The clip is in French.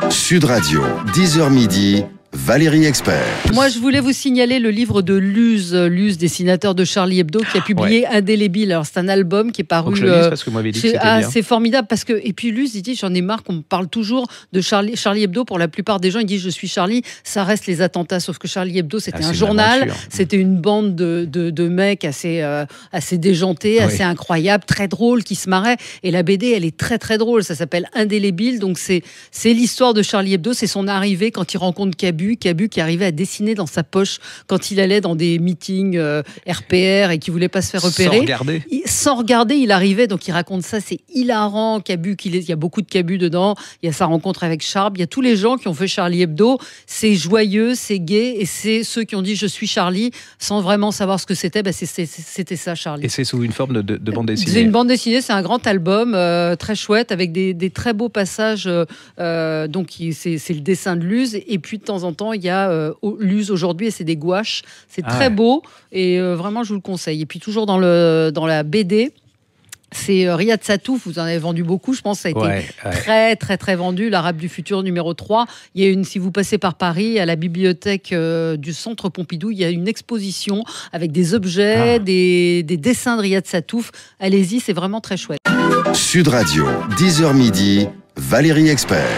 Sud Radio, 10h midi, Valérie Expert. Moi, je voulais vous signaler le livre de Luz, dessinateur de Charlie Hebdo, qui a publié Indélébile. Alors, c'est un album qui est paru. Faut que je le lise parce que vous m'avez dit que c'était bien. C'est formidable parce que, et puis Luz, il dit, j'en ai marre qu'on me parle toujours de Charlie Hebdo. Pour la plupart des gens, il dit, je suis Charlie. Ça reste les attentats, sauf que Charlie Hebdo, c'était un journal, c'était une bande de mecs assez déjantés, assez incroyables, très drôles, qui se marraient. Et la BD, elle est très très drôle. Ça s'appelle Indélébile. Donc c'est l'histoire de Charlie Hebdo. C'est son arrivée quand il rencontre Cabu qui arrivait à dessiner dans sa poche quand il allait dans des meetings RPR et qui voulait pas se faire repérer. Sans regarder, il arrivait. Donc il raconte ça, c'est hilarant. Cabu, il y a beaucoup de Cabu dedans. Il y a sa rencontre avec Charb. Il y a tous les gens qui ont fait Charlie Hebdo. C'est joyeux, c'est gai, et c'est ceux qui ont dit je suis Charlie sans vraiment savoir ce que c'était. C'était ça, Charlie. Et c'est sous une forme de bande dessinée. C'est une bande dessinée, c'est un grand album très chouette avec des très beaux passages. Donc c'est le dessin de Luz, et puis de temps en temps il y a Luz aujourd'hui et c'est des gouaches. C'est très beau et vraiment je vous le conseille. Et puis toujours dans la BD. C'est Riyad Sattouf, vous en avez vendu beaucoup, je pense, ça a été très très très vendu, l'Arabe du futur numéro 3. Il y a si vous passez par Paris, à la bibliothèque du Centre Pompidou, il y a une exposition avec des objets, des dessins de Riyad Sattouf. Allez-y, c'est vraiment très chouette. Sud Radio, 10h midi, Valérie Expert.